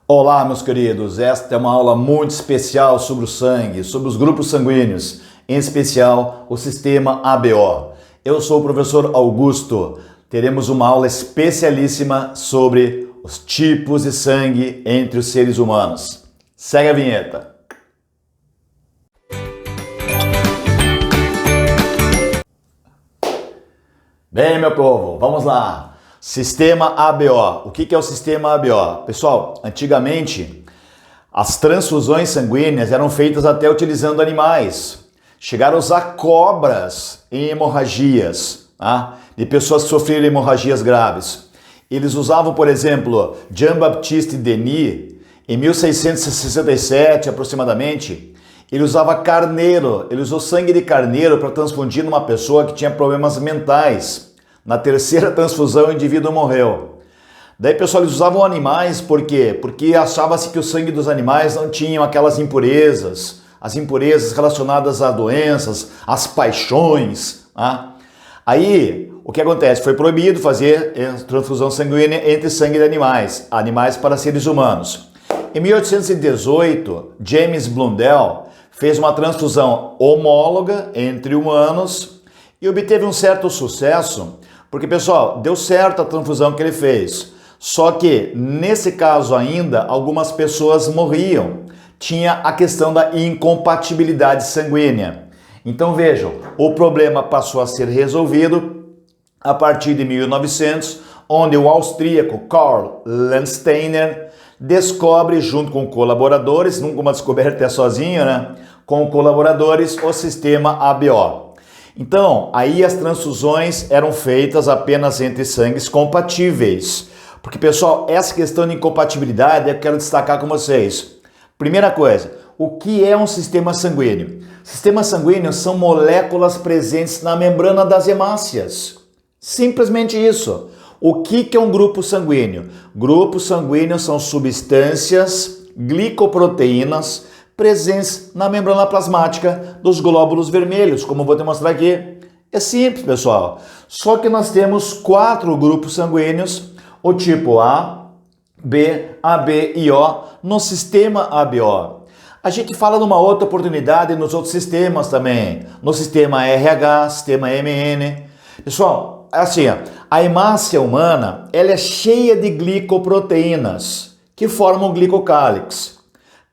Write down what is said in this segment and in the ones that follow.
Olá, meus queridos, esta é uma aula muito especial sobre o sangue, sobre os grupos sanguíneos, em especial o sistema ABO. Eu sou o professor Augusto. Teremos uma aula especialíssima sobre os tipos de sangue entre os seres humanos. Segue a vinheta. Bem, meu povo, vamos lá. Sistema ABO. O que é o sistema ABO? Pessoal, antigamente as transfusões sanguíneas eram feitas até utilizando animais. Chegaram a usar cobras em hemorragias, de pessoas que sofreram hemorragias graves. Eles usavam, por exemplo, Jean-Baptiste Denis, em 1667 aproximadamente, ele usava carneiro, ele usou sangue de carneiro para transfundir numa pessoa que tinha problemas mentais. Na terceira transfusão, o indivíduo morreu. Daí, pessoal, eles usavam animais, por quê? Porque achava-se que o sangue dos animais não tinha aquelas impurezas, as impurezas relacionadas a doenças, às paixões. Aí, o que acontece? Foi proibido fazer transfusão sanguínea entre sangue de animais, animais para seres humanos. Em 1818, James Blundell fez uma transfusão homóloga entre humanos e obteve um certo sucesso, porque, pessoal, deu certo a transfusão que ele fez. Só que, nesse caso ainda, algumas pessoas morriam. Tinha a questão da incompatibilidade sanguínea. Então, vejam, o problema passou a ser resolvido a partir de 1900, onde o austríaco Karl Landsteiner descobre, junto com colaboradores, nunca uma descoberta é sozinho, com colaboradores, o sistema ABO. Então, aí as transfusões eram feitas apenas entre sangues compatíveis. Porque, pessoal, essa questão de incompatibilidade eu quero destacar com vocês. Primeira coisa, o que é um sistema sanguíneo? Sistemas sanguíneos são moléculas presentes na membrana das hemácias. Simplesmente isso. O que é um grupo sanguíneo? Grupos sanguíneos são substâncias, glicoproteínas, presentes na membrana plasmática dos glóbulos vermelhos, como eu vou demonstrar aqui. É simples, pessoal. Só que nós temos 4 grupos sanguíneos, o tipo A, B, AB e O, no sistema ABO. A gente fala numa outra oportunidade nos outros sistemas também, no sistema RH, sistema MN. Pessoal, assim, a hemácia humana, ela é cheia de glicoproteínas, que formam glicocálix.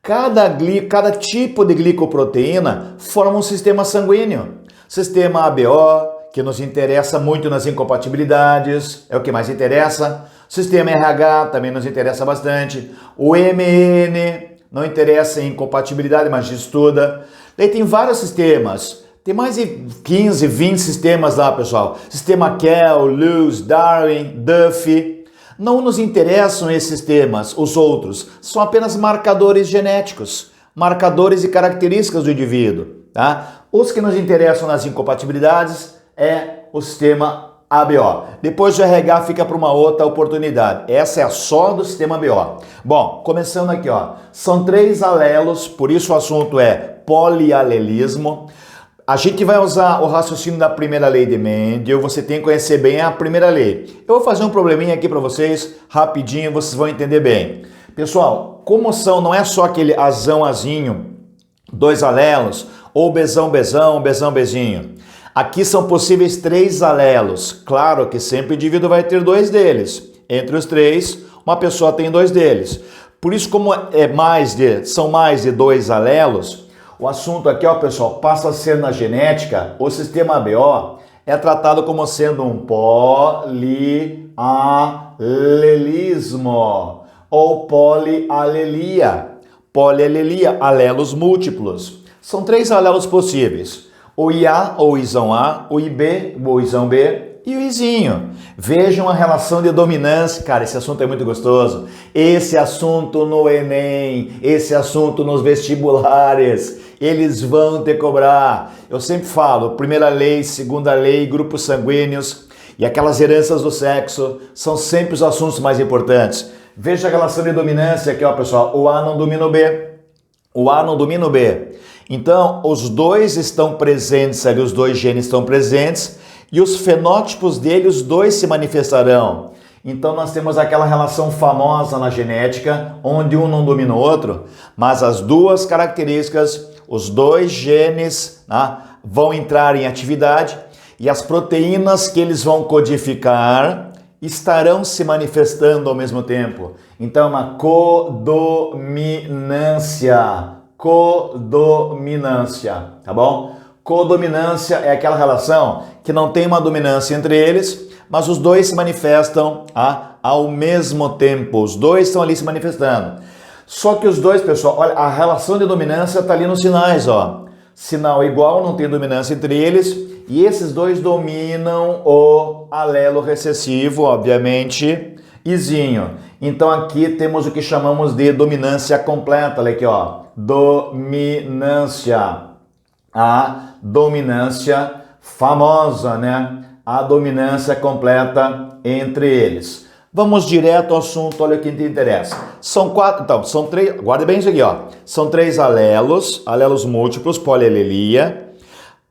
Cada tipo de glicoproteína forma um sistema sanguíneo. Sistema ABO, que nos interessa muito nas incompatibilidades, é o que mais interessa. Sistema RH também nos interessa bastante. O MN não interessa em incompatibilidade, mas estuda. Daí tem vários sistemas. Tem mais de 15, 20 sistemas lá, pessoal. Sistema Kell, Lewis, Darwin, Duffy. Não nos interessam esses sistemas, os outros. São apenas marcadores genéticos, marcadores e características do indivíduo. Os que nos interessam nas incompatibilidades é o sistema ABO. Depois o RH fica para uma outra oportunidade. Essa é a só do sistema ABO. Bom, começando aqui, são 3 alelos, por isso o assunto é polialelismo. A gente vai usar o raciocínio da primeira lei de Mendel, você tem que conhecer bem a primeira lei. Eu vou fazer um probleminha aqui para vocês, rapidinho, vocês vão entender bem. Pessoal, como não é só aquele azinho, 2 alelos, ou bezão, bezinho. Aqui são possíveis 3 alelos. Claro que sempre o indivíduo vai ter 2 deles. Entre os 3, uma pessoa tem 2 deles. Por isso, como são mais de 2 alelos, o assunto aqui, pessoal, passa a ser na genética, o sistema ABO é tratado como sendo um polialelismo ou polialelia. Polialelia, alelos múltiplos. São 3 alelos possíveis. O IA ou Izão A, o IB ou Izão B e o Izinho. Vejam a relação de dominância. Cara, esse assunto é muito gostoso. Esse assunto no Enem, esse assunto nos vestibulares, eles vão te cobrar. Eu sempre falo, primeira lei, segunda lei, grupos sanguíneos e aquelas heranças do sexo são sempre os assuntos mais importantes. Veja a relação de dominância aqui, pessoal. O A não domina o B. O A não domina o B. Então, os 2 estão presentes ali, os 2 genes estão presentes e os fenótipos deles, os 2 se manifestarão. Então nós temos aquela relação famosa na genética, onde um não domina o outro, mas as duas características, os dois genes, né, vão entrar em atividade e as proteínas que eles vão codificar estarão se manifestando ao mesmo tempo. Então, uma codominância. Codominância, tá bom? Codominância é aquela relação que não tem uma dominância entre eles, mas os dois se manifestam ao mesmo tempo. Os dois estão ali se manifestando. Só que os dois, pessoal, olha, a relação de dominância está ali nos sinais, ó. Sinal igual, não tem dominância entre eles. E esses dois dominam o alelo recessivo, obviamente, izinho. Então aqui temos o que chamamos de dominância completa. Olha aqui, ó. Dominância. A dominância famosa, né? A dominância completa entre eles. Vamos direto ao assunto, olha o que te interessa. São quatro, então, são três, guarda bem isso aqui, ó. São três alelos múltiplos, polialelia.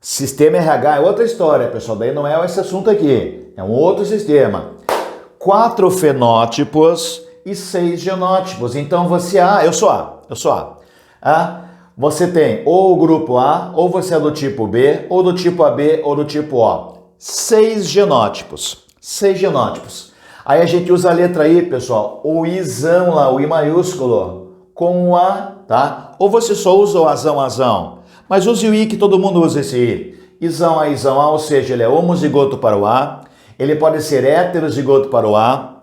Sistema RH é outra história, pessoal, daí não é esse assunto aqui, é um outro sistema. 4 fenótipos e 6 genótipos. Então você eu sou A. Você tem ou o grupo A, ou você é do tipo B, ou do tipo AB, ou do tipo O. 6 genótipos. 6 genótipos. Aí a gente usa a letra I, pessoal, o Izão lá, o I maiúsculo, com o A, tá? Ou você só usa o azão. Mas use o I, que todo mundo usa esse I. Izão A, ou seja, ele é homozigoto para o A, ele pode ser heterozigoto para o A,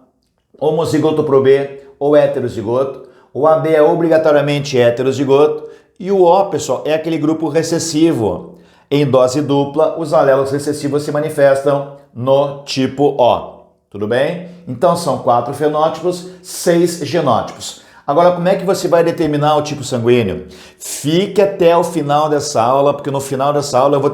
homozigoto para o B, ou heterozigoto. O AB é obrigatoriamente heterozigoto. E o O, pessoal, é aquele grupo recessivo. Em dose dupla, os alelos recessivos se manifestam no tipo O. Tudo bem? Então são 4 fenótipos, 6 genótipos. Agora, como é que você vai determinar o tipo sanguíneo? Fique até o final dessa aula, porque no final dessa aula eu vou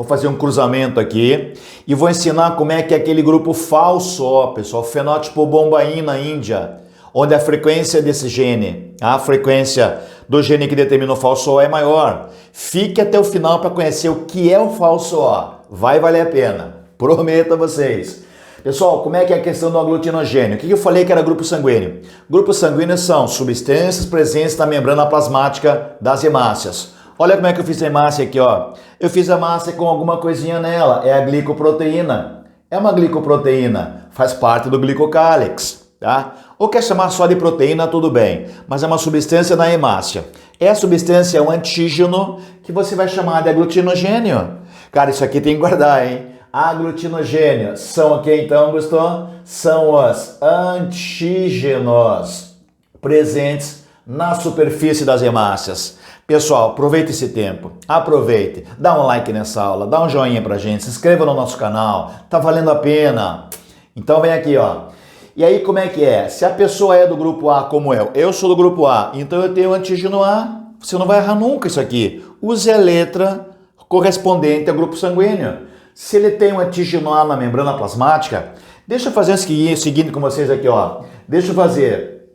fazer um cruzamento aqui e vou ensinar como é que é aquele grupo falso O, pessoal, fenótipo Bombaim na Índia, onde a frequência desse gene, a frequência do gene que determina o falso O é maior. Fique até o final para conhecer o que é o falso O. Vai valer a pena, prometo a vocês. Pessoal, como é que é a questão do aglutinogênio? O que eu falei que era grupo sanguíneo? Grupos sanguíneos são substâncias presentes na membrana plasmática das hemácias. Olha como é que eu fiz a hemácia aqui, ó. Eu fiz a hemácia com alguma coisinha nela, é a glicoproteína. É uma glicoproteína, faz parte do glicocálix, tá? Ou quer chamar só de proteína, tudo bem, mas é uma substância na hemácia. Essa substância é um antígeno que você vai chamar de aglutinogênio. Cara, isso aqui tem que guardar, hein? Aglutinogênio são o que então, Gustavo? São os antígenos presentes na superfície das hemácias. Pessoal, aproveite esse tempo, aproveite, dá um like nessa aula, dá um joinha pra gente, se inscreva no nosso canal, tá valendo a pena. Então vem aqui, ó. E aí como é que é? Se a pessoa é do grupo A como eu sou do grupo A, então eu tenho o antígeno A, você não vai errar nunca isso aqui. Use a letra correspondente ao grupo sanguíneo. Se ele tem um antígeno A na membrana plasmática, deixa eu fazer o seguinte com vocês aqui, ó. Deixa eu fazer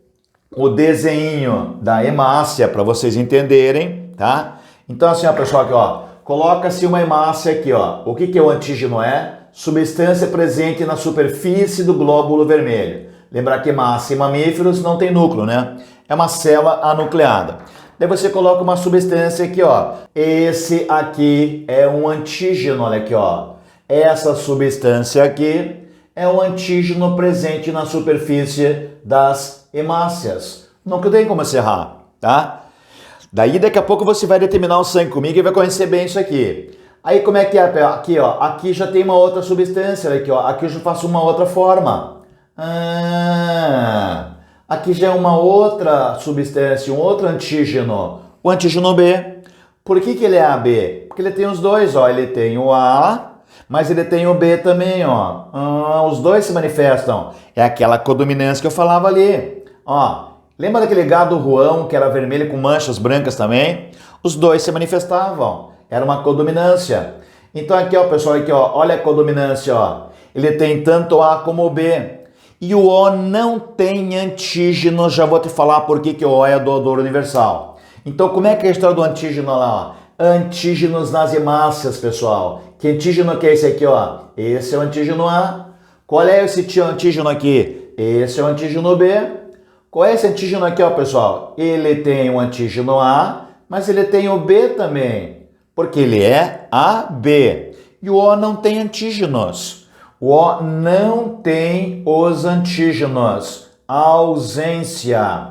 o desenho da hemácia para vocês entenderem, tá? Então assim, ó, pessoal, aqui, ó, coloca-se uma hemácia aqui, ó. O que o antígeno é? Substância presente na superfície do glóbulo vermelho. Lembrar que hemácia em mamíferos não tem núcleo, né? É uma célula anucleada. Daí você coloca uma substância aqui, ó. Esse aqui é um antígeno, olha aqui, ó. Essa substância aqui é um antígeno presente na superfície das hemácias. Não tem como se errar, tá? Daí daqui a pouco você vai determinar o sangue comigo e vai conhecer bem isso aqui. Aí como é que é? Aqui, ó. Aqui já tem uma outra substância, olha aqui, ó. Aqui eu já faço uma outra forma. Aqui já é uma outra substância, um outro antígeno. O antígeno B. Por que ele é AB? Porque ele tem os dois, ó. Ele tem o A, mas ele tem o B também, ó. Os dois se manifestam. É aquela codominância que eu falava ali. Ó, lembra daquele gado ruão que era vermelho com manchas brancas também? Os dois se manifestavam. Era uma codominância. Então aqui, ó, pessoal, aqui, ó. Olha a codominância, ó. Ele tem tanto o A como o B. E o O não tem antígeno, já vou te falar por que o O é doador universal. Então, como é que é a história do antígeno lá? Ó? Antígenos nas hemácias, pessoal. Que antígeno que é esse aqui, ó? Esse é o antígeno A. Qual é esse antígeno aqui? Esse é o antígeno B. Qual é esse antígeno aqui, ó, pessoal? Ele tem o antígeno A, mas ele tem o B também, porque ele é AB. E o O não tem antígenos. O O não tem os antígenos. Ausência.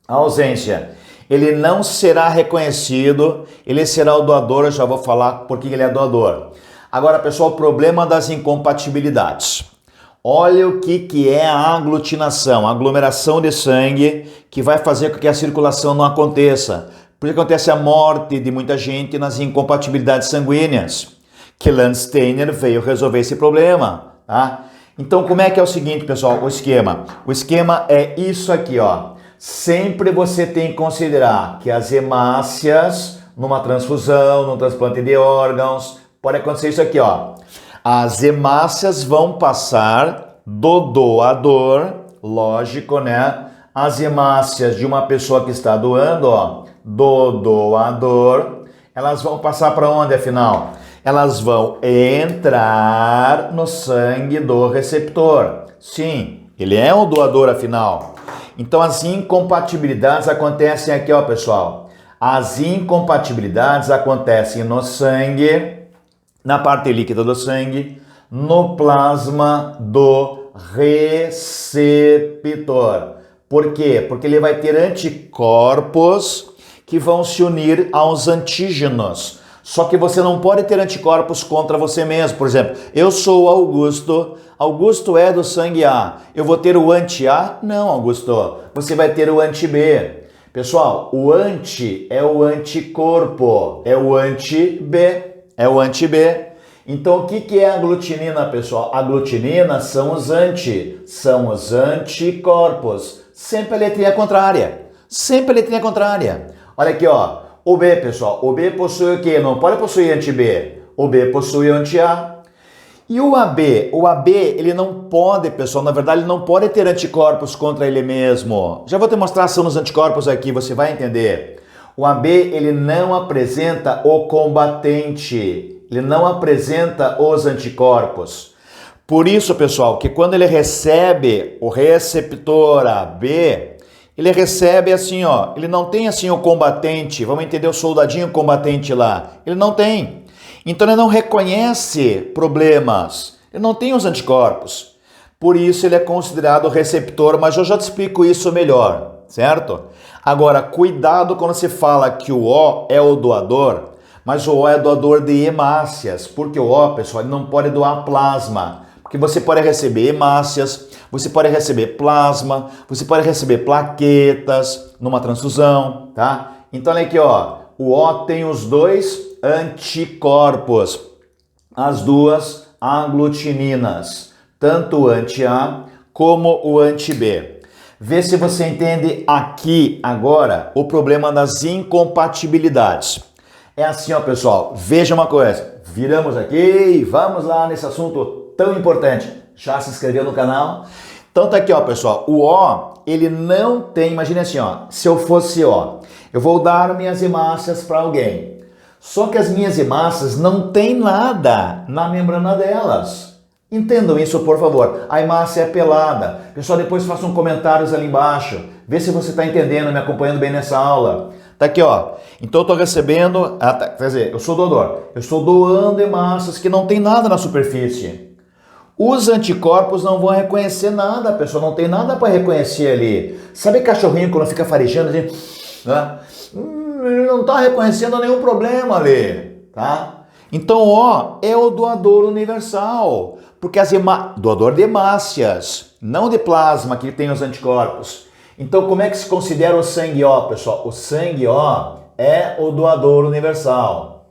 Ausência. Ele não será reconhecido, ele será o doador, eu já vou falar por que ele é doador. Agora, pessoal, o problema das incompatibilidades. Olha o que é a aglutinação, a aglomeração de sangue que vai fazer com que a circulação não aconteça. Por isso acontece a morte de muita gente nas incompatibilidades sanguíneas. Que Landsteiner veio resolver esse problema, tá? Então, como é que é o seguinte, pessoal, o esquema? O esquema é isso aqui, ó. Sempre você tem que considerar que as hemácias, numa transfusão, num transplante de órgãos, pode acontecer isso aqui, ó. As hemácias vão passar do doador, lógico, né? As hemácias de uma pessoa que está doando, ó, do doador, elas vão passar para onde, afinal? Elas vão entrar no sangue do receptor. Sim, ele é um doador, afinal. Então, as incompatibilidades acontecem aqui, ó, pessoal. As incompatibilidades acontecem no sangue, na parte líquida do sangue, no plasma do receptor. Por quê? Porque ele vai ter anticorpos que vão se unir aos antígenos. Só que você não pode ter anticorpos contra você mesmo. Por exemplo, eu sou Augusto, Augusto é do sangue A. Eu vou ter o anti-A? Não, Augusto. Você vai ter o anti-B. Pessoal, o anti é o anticorpo, é o anti-B. É o anti-B. Então, o que é a aglutinina, pessoal? A aglutinina são os anticorpos. Sempre a letrinha contrária. Sempre a letrinha contrária. Olha aqui, ó. O B, pessoal. O B possui o quê? Não pode possuir anti-B. O B possui anti-A. E o AB? O AB, ele não pode, pessoal, na verdade, ele não pode ter anticorpos contra ele mesmo. Já vou te mostrar a ação dos anticorpos aqui, você vai entender. O AB, ele não apresenta o combatente, ele não apresenta os anticorpos. Por isso, pessoal, que quando ele recebe o receptor AB, ele recebe assim, ó, ele não tem assim o combatente, vamos entender o soldadinho combatente lá, ele não tem. Então ele não reconhece problemas, ele não tem os anticorpos. Por isso ele é considerado receptor, mas eu já te explico isso melhor, certo? Agora, cuidado quando se fala que o O é o doador, mas o O é doador de hemácias, porque o O, pessoal, ele não pode doar plasma, porque você pode receber hemácias, você pode receber plasma, você pode receber plaquetas numa transfusão, tá? Então olha aqui, ó, o O tem os dois anticorpos, as duas aglutininas, tanto o anti-A como o anti-B. Vê se você entende aqui agora o problema das incompatibilidades. É assim, ó, pessoal, veja uma coisa, viramos aqui e vamos lá nesse assunto tão importante. Já se inscreveu no canal? Então tá aqui, ó, pessoal, o O, ele não tem, imagine assim, ó, se eu fosse O, eu vou dar minhas hemácias para alguém, só que as minhas hemácias não tem nada na membrana delas. Entendam isso, por favor. A hemácia é pelada. Pessoal, depois façam comentários ali embaixo. Vê se você está entendendo, me acompanhando bem nessa aula. Tá aqui, ó. Então eu estou recebendo, quer dizer, eu sou doador. Eu estou doando hemácias que não tem nada na superfície. Os anticorpos não vão reconhecer nada, pessoal. Não tem nada para reconhecer ali. Sabe cachorrinho quando fica farejando assim? Né? Ele não está reconhecendo nenhum problema ali, tá? Então, ó, é o doador universal, porque doador de hemácias, não de plasma, que tem os anticorpos. Então, como é que se considera o sangue O, pessoal? O sangue O é o doador universal.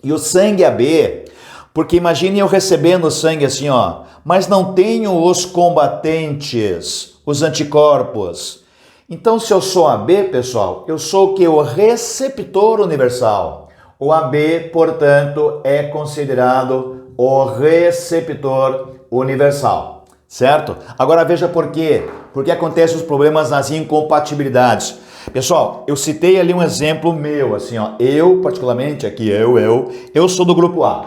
E o sangue AB, porque imagine eu recebendo sangue assim, ó, mas não tenho os combatentes, os anticorpos. Então, se eu sou AB, pessoal, eu sou o que? O receptor universal. O AB, portanto, é considerado o receptor universal, certo? Agora veja por quê. Porque acontecem os problemas nas incompatibilidades. Pessoal, eu citei ali um exemplo meu, assim, ó. Eu, particularmente, aqui, eu sou do grupo A.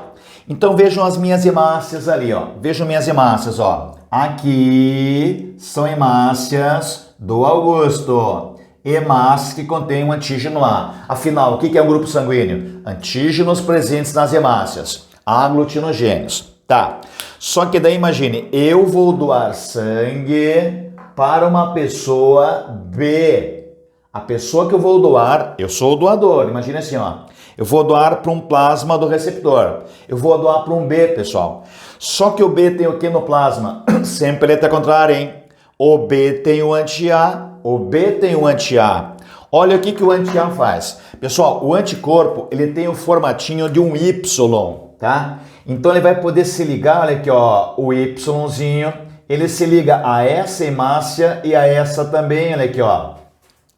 Então vejam as minhas hemácias ali, ó. Vejam minhas hemácias, ó. aqui são hemácias do Augusto. Hemácias que contêm um antígeno A. Afinal, o que é um grupo sanguíneo? Antígenos presentes nas hemácias, aglutinogênios. Tá. Só que daí imagine, eu vou doar sangue para uma pessoa B. A pessoa que eu vou doar, eu sou o doador. Imagine assim, ó. Eu vou doar para um plasma do receptor. Eu vou doar para um B, pessoal. Só que o B tem o que no plasma? Sempre letra contrária, hein? O B tem o anti-A, o B tem o anti-A. Olha o que o anti-A faz. Pessoal, o anticorpo, ele tem o formatinho de um Y, tá? Então ele vai poder se ligar, olha aqui, ó, o Yzinho, ele se liga a essa hemácia e a essa também, olha aqui, ó.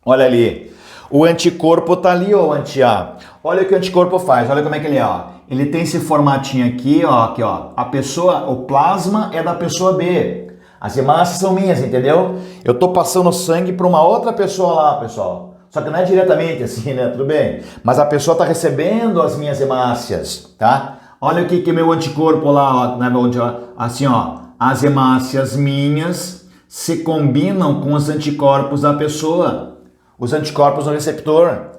Olha ali. O anticorpo tá ali, ó, o anti-A. Olha o que o anticorpo faz, olha como é que ele é, ó. Ele tem esse formatinho aqui, ó. A pessoa, o plasma é da pessoa B. As hemácias são minhas, entendeu? Eu tô passando sangue para uma outra pessoa lá, pessoal. Só que não é diretamente assim, né? Tudo bem? Mas a pessoa tá recebendo as minhas hemácias, tá? Olha o que meu anticorpo lá, ó, assim, ó. As hemácias minhas se combinam com os anticorpos da pessoa. Os anticorpos do receptor.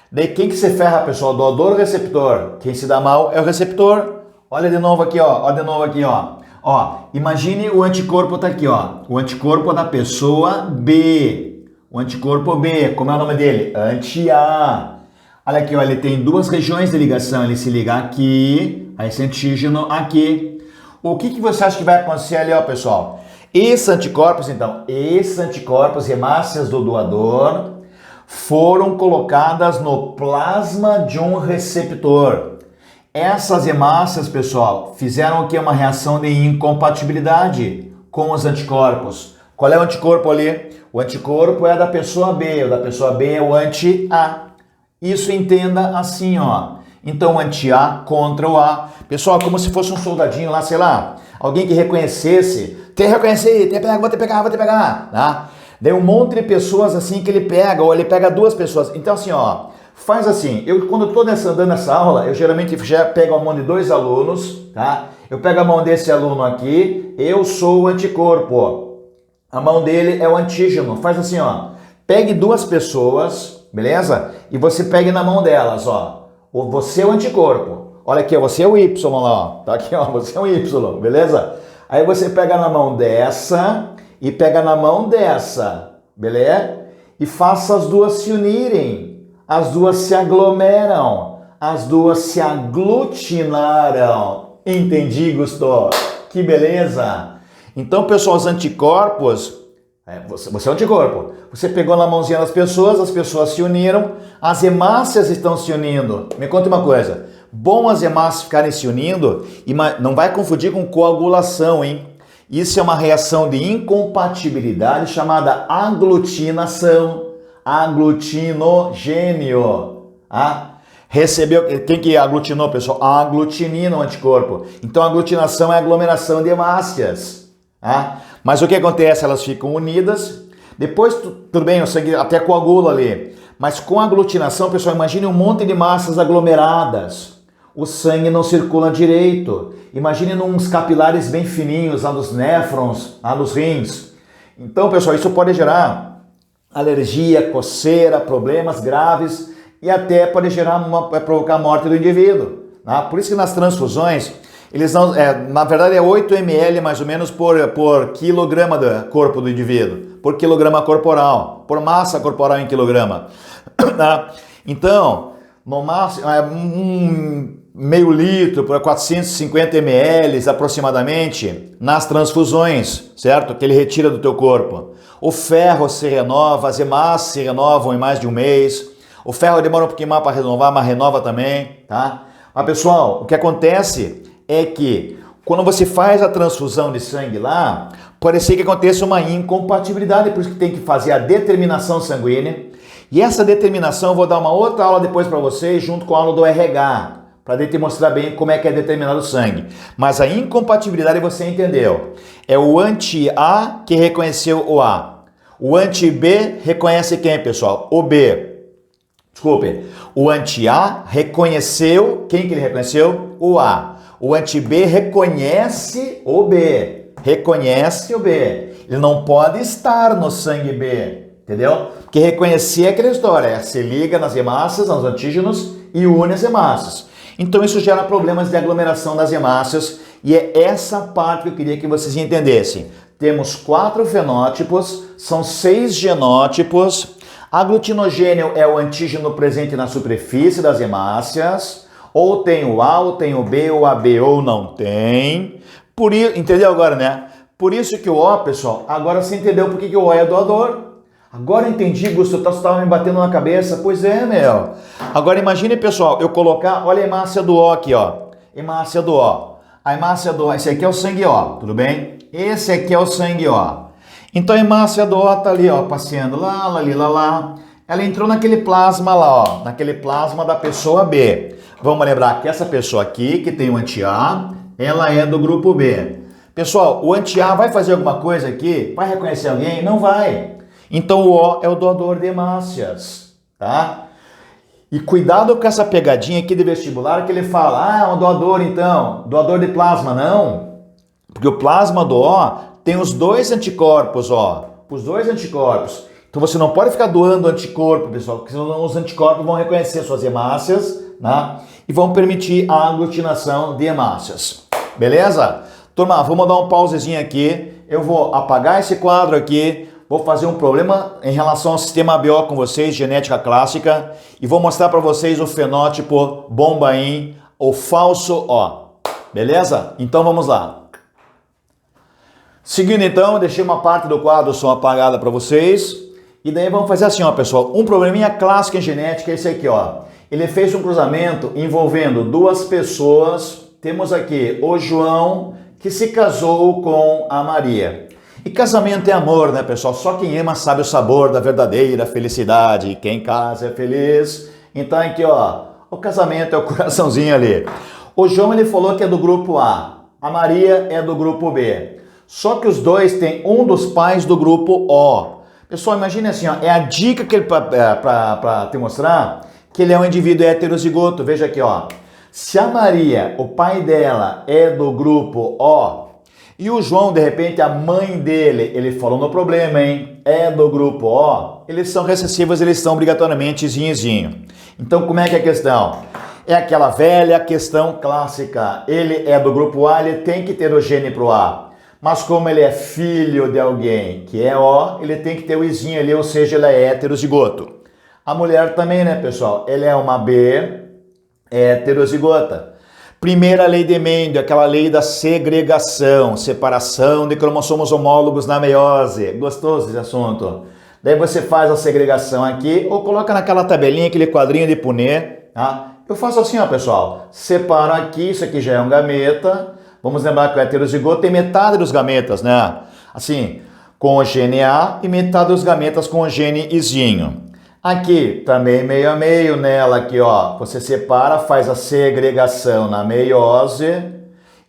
Daí quem que se ferra, pessoal? Doador ou receptor? Quem se dá mal é o receptor. Olha de novo aqui, ó. Olha de novo aqui, ó. Ó, imagine o anticorpo tá aqui, ó. O anticorpo da pessoa B. O anticorpo B, como é o nome dele? Anti-A. Olha aqui, ó, ele tem duas regiões de ligação. Ele se liga aqui, a esse antígeno aqui. O que você acha que vai acontecer ali, ó, pessoal? Esses anticorpos, então, hemácias do doador, foram colocadas no plasma de um receptor. Essas hemácias, pessoal, fizeram o que? Uma reação de incompatibilidade com os anticorpos. Qual é o anticorpo ali? O anticorpo é da pessoa B, o da pessoa B é o anti-A. Isso entenda assim, ó. Então, anti-A contra o A. Pessoal, como se fosse um soldadinho lá, sei lá, alguém que reconhecesse. Vou te pegar, tá? Daí um monte de pessoas assim que ele pega, ou ele pega duas pessoas. Então assim, ó, faz assim, quando eu tô dando essa aula, eu geralmente já pego a mão de dois alunos, tá? Eu pego a mão desse aluno aqui, eu sou o anticorpo. A mão dele é o antígeno. Faz assim, ó, pegue duas pessoas, beleza? E você pegue na mão delas, ó. Você é o anticorpo. Olha aqui, ó, você é o Y lá, ó. Tá aqui, ó, você é o Y, beleza? Aí você pega na mão dessa e pega na mão dessa, beleza? E faça as duas se unirem, as duas se aglomeram, as duas se aglutinaram. Entendi, Gusto? Que beleza! Então, pessoal, os anticorpos, você é um anticorpo. Você pegou na mãozinha das pessoas, as pessoas se uniram, as hemácias estão se unindo. Me conta uma coisa, bom as hemácias ficarem se unindo, e não vai confundir com coagulação, hein? Isso é uma reação de incompatibilidade chamada aglutinação, aglutinogênio. Recebeu, quem que aglutinou, pessoal? A aglutinina, o anticorpo. Então a aglutinação é a aglomeração de hemácias. Mas o que acontece? Elas ficam unidas, depois, tudo bem, o sangue até coagula ali, mas com a aglutinação, pessoal, imagine um monte de massas aglomeradas. O sangue não circula direito. Imagine uns capilares bem fininhos lá nos néfrons, lá nos rins. Então, pessoal, isso pode gerar alergia, coceira, problemas graves e até pode provocar a morte do indivíduo. Tá? Por isso que nas transfusões, eles não, na verdade é 8 ml mais ou menos por quilograma do corpo do indivíduo, por quilograma corporal, por massa corporal em quilograma. Tá? Então, no máximo, meio litro por 450 ml aproximadamente nas transfusões, certo? Que ele retira do teu corpo. O ferro se renova, as hemácias se renovam em mais de um mês. O ferro demora um pouquinho mais para renovar, mas renova também, tá? Mas pessoal, o que acontece é que quando você faz a transfusão de sangue lá, pode ser que aconteça uma incompatibilidade, por isso que tem que fazer a determinação sanguínea. E essa determinação eu vou dar uma outra aula depois para vocês, junto com a aula do RH, para te mostrar bem como é que é determinado o sangue. Mas a incompatibilidade você entendeu. É o anti-A que reconheceu o A. O anti-B reconhece quem, pessoal? O B. Desculpe. O anti-A reconheceu, quem que ele reconheceu? O A. O anti-B reconhece o B. reconhece o B. Ele não pode estar no sangue B, entendeu? Porque reconhecer é aquela história, se liga nas hemácias, nos antígenos e une as hemácias. Então isso gera problemas de aglomeração das hemácias e é essa parte que eu queria que vocês entendessem. Temos 4 fenótipos, são 6 genótipos. Aglutinogênio é o antígeno presente na superfície das hemácias. Ou tem o A, ou tem o B, ou AB, ou não tem. Por isso, entendeu agora, né? Por isso que o O, pessoal, agora você entendeu por que o O é doador. Agora eu entendi, Gustavo, você estava me batendo na cabeça. Pois é, meu. Agora imagine, pessoal, eu colocar, olha a hemácia do O aqui, ó. Hemácia do O. A hemácia do O, esse aqui é o sangue O, tudo bem? Esse aqui é o sangue O. Então a hemácia do O tá ali, ó, passeando lá, lá. Ela entrou naquele plasma lá, ó, naquele plasma da pessoa B. Vamos lembrar que essa pessoa aqui, que tem o anti-A, ela é do grupo B. Pessoal, o anti-A vai fazer alguma coisa aqui? Vai reconhecer alguém? Não vai. Então o O é o doador de hemácias, tá? E cuidado com essa pegadinha aqui de vestibular que ele fala, um doador então, doador de plasma, não. Porque o plasma do O tem os 2 anticorpos, ó, os 2 anticorpos. Então você não pode ficar doando anticorpo, pessoal, porque senão os anticorpos vão reconhecer suas hemácias, né? E vão permitir a aglutinação de hemácias. Beleza? Turma, vamos dar um pausezinho aqui. Eu vou apagar esse quadro aqui. Vou fazer um problema em relação ao sistema ABO com vocês, genética clássica, e vou mostrar para vocês o fenótipo bombaim, o falso O. Beleza? Então vamos lá. Seguindo então, deixei uma parte do quadro som apagada para vocês. E daí vamos fazer assim, ó, pessoal. Um probleminha clássico em genética é esse aqui, ó. Ele fez um cruzamento envolvendo 2 pessoas. Temos aqui o João, que se casou com a Maria. E casamento é amor, né, pessoal? Só quem ama sabe o sabor da verdadeira felicidade. Quem casa é feliz. Então aqui, ó, o casamento é o coraçãozinho ali. O João, ele falou que é do grupo A. A Maria é do grupo B. Só que os 2 têm um dos pais do grupo O. Pessoal, imagine assim, ó, é a dica que ele para te mostrar que ele é um indivíduo heterozigoto. Veja aqui, ó. Se a Maria, o pai dela, é do grupo O, e o João, de repente, a mãe dele, ele falou no problema, hein? É do grupo O, eles são recessivos, eles são obrigatoriamente zinho. Então, como é que é a questão? É aquela velha questão clássica. Ele é do grupo A, ele tem que ter o gene pro A. Mas como ele é filho de alguém que é O, ele tem que ter o izinho ali, ou seja, ele é heterozigoto. A mulher também, né, pessoal? Ela é uma B heterozigota. Primeira lei de Mendel, aquela lei da segregação, separação de cromossomos homólogos na meiose. Gostoso esse assunto. Daí você faz a segregação aqui, ou coloca naquela tabelinha, aquele quadrinho de Punnett, tá? Eu faço assim, ó, pessoal. Separo aqui, isso aqui já é um gameta. Vamos lembrar que o heterozigoto tem metade dos gametas, né? Assim, com o gene A e metade dos gametas com o gene Izinho. Aqui, também meio a meio, nela aqui, ó, você separa, faz a segregação na meiose,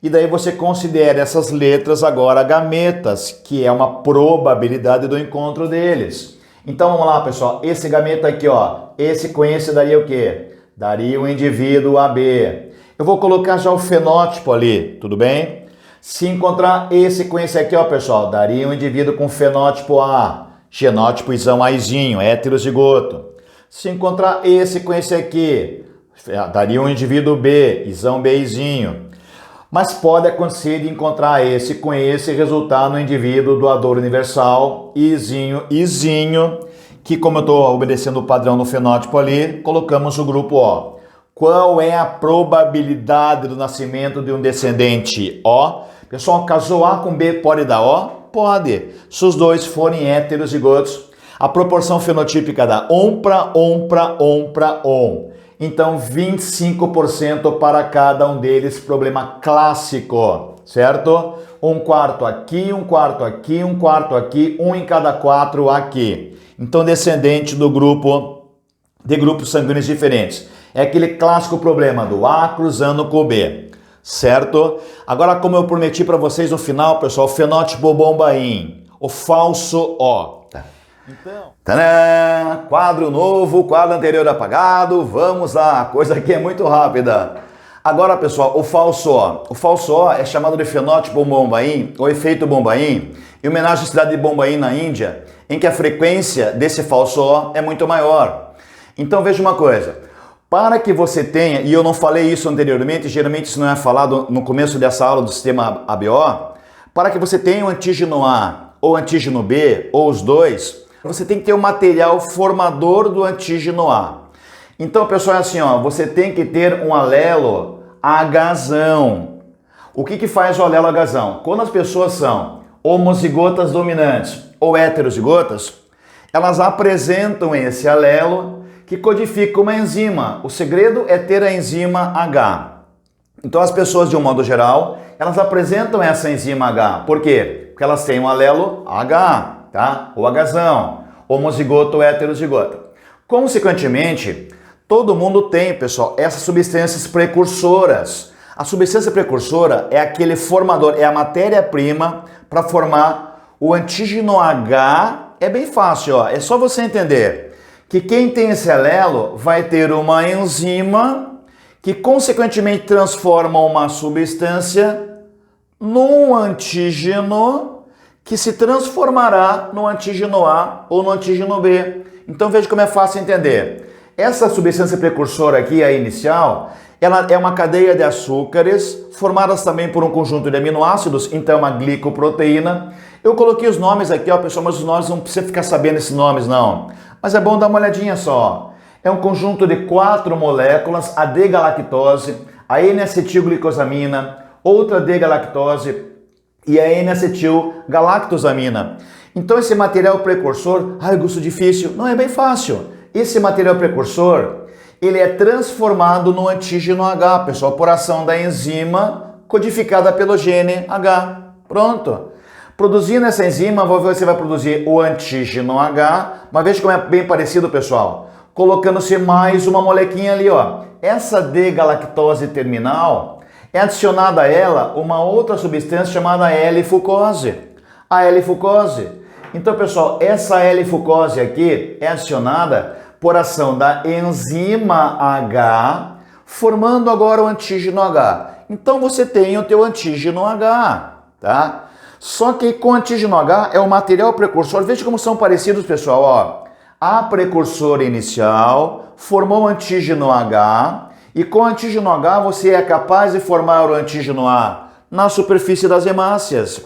e daí você considera essas letras agora gametas, que é uma probabilidade do encontro deles. Então, vamos lá, pessoal, esse gameta aqui, ó, esse com esse daria o quê? Daria o indivíduo AB. Eu vou colocar já o fenótipo ali, tudo bem? Se encontrar esse com esse aqui, ó, pessoal, daria um indivíduo com fenótipo A, genótipo isão Azinho, heterozigoto. Se encontrar esse com esse aqui, daria um indivíduo B, isão Bzinho. Mas pode acontecer de encontrar esse com esse e resultar no indivíduo doador universal, Izinho, que como eu estou obedecendo o padrão do fenótipo ali, colocamos o grupo O. Qual é a probabilidade do nascimento de um descendente O? Pessoal, casou A com B, pode dar O? Pode. Se os 2 forem heterozigotos, a proporção fenotípica dá 1 para 1 para 1 para 1. Então, 25% para cada um deles, problema clássico, certo? 1/4 aqui, 1/4 aqui, 1/4 aqui, 1 em cada 4 aqui. Então, descendente do grupo, de grupos sanguíneos diferentes. É aquele clássico problema do A cruzando com o B, certo? Agora, como eu prometi para vocês no final, pessoal, fenótipo bombaim, o falso O. Então, tadã! Quadro novo, quadro anterior apagado, vamos lá, a coisa aqui é muito rápida. Agora, pessoal, o falso O. O falso O é chamado de fenótipo Bombaim, ou efeito Bombaim, em homenagem à cidade de Bombaim, na Índia, em que a frequência desse falso O é muito maior. Então, veja uma coisa. Para que você tenha, e eu não falei isso anteriormente, geralmente isso não é falado no começo dessa aula do sistema ABO, para que você tenha o antígeno A ou antígeno B, ou os dois, você tem que ter o material formador do antígeno A. Então, pessoal, é assim, ó, você tem que ter um alelo Hzão. O que faz o alelo Hzão? Quando as pessoas são homozigotas dominantes ou heterozigotas, elas apresentam esse alelo que codifica uma enzima. O segredo é ter a enzima H. Então, as pessoas, de um modo geral, elas apresentam essa enzima H. Por quê? Porque elas têm um alelo H, tá? O Hzão, homozigoto ou heterozigota. Consequentemente, todo mundo tem, pessoal, essas substâncias precursoras. A substância precursora é aquele formador, é a matéria-prima para formar o antígeno H. É bem fácil, ó. É só você entender que quem tem esse alelo vai ter uma enzima que consequentemente transforma uma substância num antígeno que se transformará no antígeno A ou no antígeno B. Então veja como é fácil entender. Essa substância precursora aqui, a inicial, ela é uma cadeia de açúcares formadas também por um conjunto de aminoácidos, então é uma glicoproteína. Eu coloquei os nomes aqui, ó, pessoal, mas os nomes não precisa ficar sabendo esses nomes, não. Mas é bom dar uma olhadinha só. É um conjunto de 4 moléculas, a D-galactose, a N-acetilglicosamina, outra D-galactose e a N-acetilgalactosamina. Então esse material precursor, Augusto, difícil, não é bem fácil. Esse material precursor, ele é transformado no antígeno H, pessoal, por ação da enzima codificada pelo gene H. Pronto. Produzindo essa enzima, você vai produzir o antígeno H, mas veja como é bem parecido, pessoal. Colocando-se mais uma molequinha ali, ó. Essa D-galactose terminal é adicionada a ela uma outra substância chamada L-fucose. A L-fucose. Então, pessoal, essa L-fucose aqui é adicionada por ação da enzima H, formando agora o antígeno H. Então, você tem o teu antígeno H, tá? Só que com o antígeno H é o material precursor. Veja como são parecidos, pessoal, ó. A precursora inicial formou o antígeno H e com o antígeno H você é capaz de formar o antígeno A na superfície das hemácias.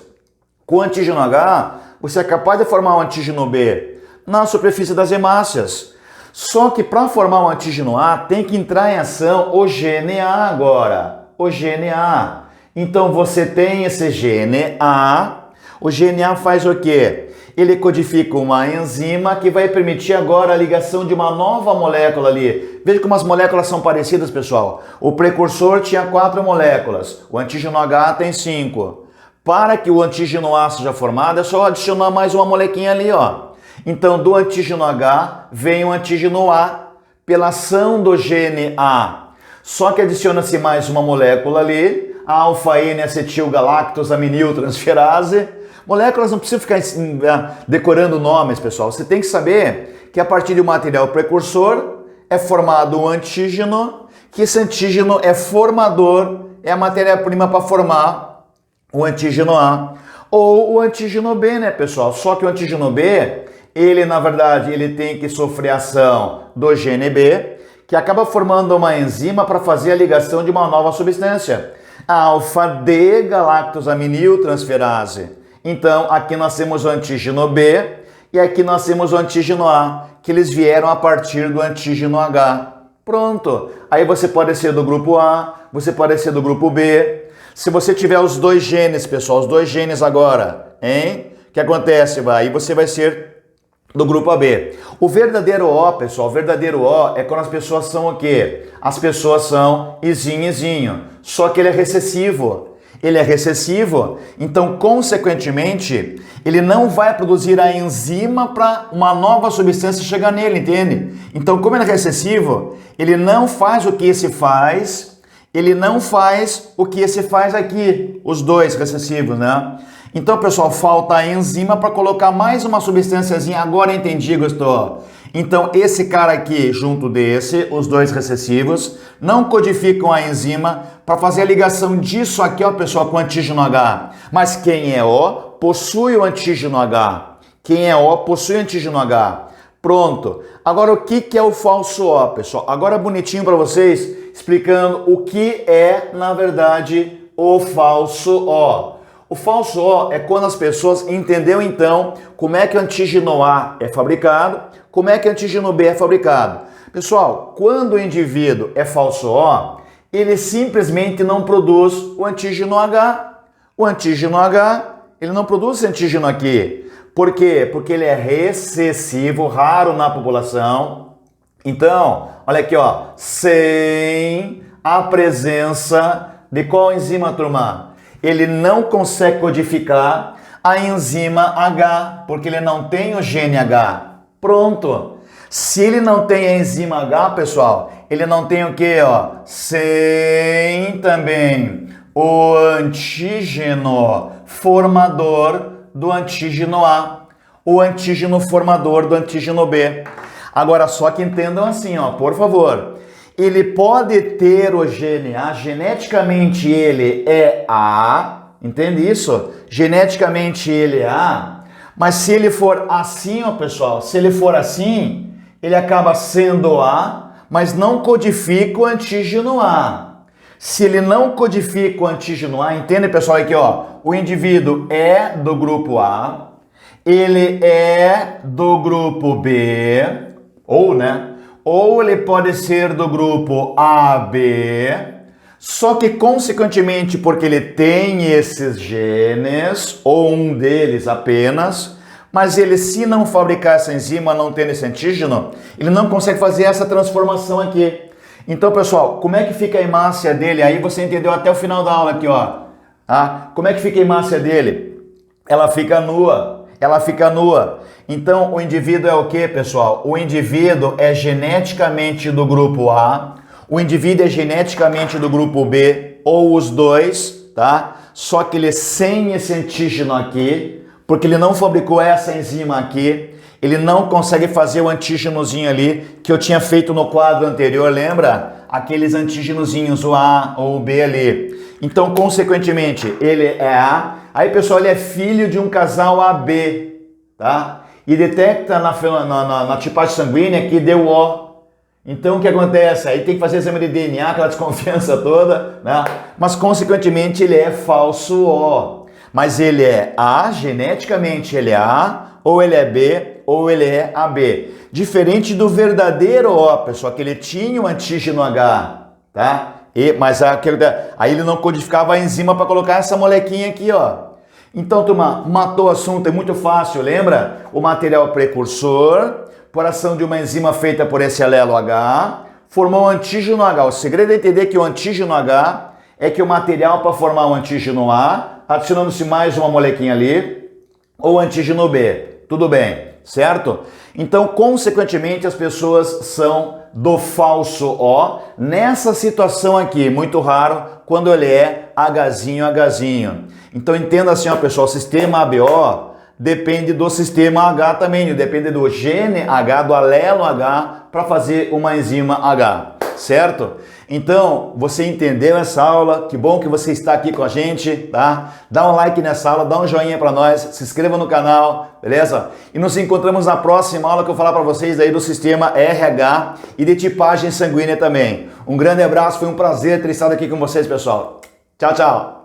Com o antígeno H você é capaz de formar o antígeno B na superfície das hemácias. Só que para formar o antígeno A tem que entrar em ação o gene A agora. O gene A. Então você tem esse gene A. O gene A faz o quê? Ele codifica uma enzima que vai permitir agora a ligação de uma nova molécula ali. Veja como as moléculas são parecidas, pessoal. O precursor tinha 4 moléculas, o antígeno H tem 5. Para que o antígeno A seja formado, é só adicionar mais uma molequinha ali, ó. Então, do antígeno H vem o antígeno A pela ação do gene A. Só que adiciona-se mais uma molécula ali, a alfa-N-acetilgalactosaminiltransferase. Moléculas não precisam ficar decorando nomes, pessoal. Você tem que saber que a partir de um material precursor é formado um antígeno, que esse antígeno é formador, é a matéria-prima para formar o antígeno A. Ou o antígeno B, né, pessoal? Só que o antígeno B, ele, na verdade, ele tem que sofrer ação do gene B, que acaba formando uma enzima para fazer a ligação de uma nova substância, a alfa-D-galactosaminiltransferase. Então, aqui nós temos o antígeno B e aqui nós temos o antígeno A, que eles vieram a partir do antígeno H. Pronto. Aí você pode ser do grupo A, você pode ser do grupo B. Se você tiver os dois genes, pessoal, os dois genes agora, hein? O que acontece? Aí você vai ser do grupo AB. O verdadeiro O, pessoal, o verdadeiro O é quando as pessoas são o quê? As pessoas são izinho. Só que ele é recessivo. Ele é recessivo, então, consequentemente, ele não vai produzir a enzima para uma nova substância chegar nele, entende? Então, como ele é recessivo, ele não faz o que esse faz, ele não faz o que esse faz aqui, os dois recessivos, né? Então, pessoal, falta a enzima para colocar mais uma substânciazinha. Agora entendi, gostou? Então, esse cara aqui, junto desse, os dois recessivos, não codificam a enzima para fazer a ligação disso aqui, ó, pessoal, com o antígeno H. Mas quem é O possui o antígeno H. Quem é O possui o antígeno H. Pronto. Agora, o que é o falso O, pessoal? Agora, bonitinho para vocês, explicando o que é, na verdade, o falso O. O falso O é quando as pessoas entenderam, então, como é que o antígeno A é fabricado, como é que o antígeno B é fabricado. Pessoal, quando o indivíduo é falso O, ele simplesmente não produz o antígeno H. O antígeno H, ele não produz esse antígeno aqui. Por quê? Porque ele é recessivo, raro na população. Então, olha aqui, ó, sem a presença de qual enzima, turma? Ele não consegue codificar a enzima H, porque ele não tem o gene H. Pronto. Se ele não tem a enzima H, pessoal, ele não tem o quê, ó? Sem também o antígeno formador do antígeno A, o antígeno formador do antígeno B. Agora, só que entendam assim, ó, por favor. Ele pode ter o gene A, geneticamente ele é A, entende isso? Geneticamente ele é A, mas se ele for assim, ó pessoal, se ele for assim, ele acaba sendo A, mas não codifica o antígeno A. Se ele não codifica o antígeno A, entende, pessoal, aqui, ó, o indivíduo é do grupo A, ele é do grupo B, ou ele pode ser do grupo AB, só que consequentemente porque ele tem esses genes, ou um deles apenas, mas ele, se não fabricar essa enzima, não tendo esse antígeno, ele não consegue fazer essa transformação aqui. Então, pessoal, como é que fica a hemácia dele? Aí você entendeu até o final da aula aqui, ó. Ah, como é que fica a hemácia dele? Ela fica nua. Ela fica nua. Então, o indivíduo é o que, pessoal? O indivíduo é geneticamente do grupo A, o indivíduo é geneticamente do grupo B, ou os dois, tá? Só que ele sem esse antígeno aqui, porque ele não fabricou essa enzima aqui, ele não consegue fazer o antígenozinho ali que eu tinha feito no quadro anterior, lembra? Aqueles antígenozinhos, o A ou o B ali. Então, consequentemente, ele é A. Aí, pessoal, ele é filho de um casal AB, tá? E detecta na tipagem sanguínea que deu O. Então, o que acontece? Aí tem que fazer exame de DNA, aquela desconfiança toda, né? Mas, consequentemente, ele é falso O. Mas ele é A, geneticamente ele é A, ou ele é B, ou ele é AB. Diferente do verdadeiro O, pessoal, que ele tinha o antígeno H, tá? Mas aí ele não codificava a enzima para colocar essa molequinha aqui, ó. Então, turma, matou o assunto, é muito fácil, lembra? O material precursor, por ação de uma enzima feita por esse alelo H, formou o antígeno H. O segredo é entender que o antígeno H é que o material para formar o antígeno A, adicionando-se mais uma molequinha ali, ou antígeno B. Tudo bem, certo? Então, consequentemente, as pessoas são do falso O nessa situação aqui, muito raro, quando ele é Hzinho. Então, entenda assim, ó, pessoal, o sistema ABO depende do sistema H também, depende do gene H, do alelo H, para fazer uma enzima H, certo? Então, você entendeu essa aula? Que bom que você está aqui com a gente, tá? Dá um like nessa aula, dá um joinha para nós, se inscreva no canal, beleza? E nos encontramos na próxima aula que eu vou falar para vocês aí do sistema RH e de tipagem sanguínea também. Um grande abraço, foi um prazer ter estado aqui com vocês, pessoal. Tchau, tchau!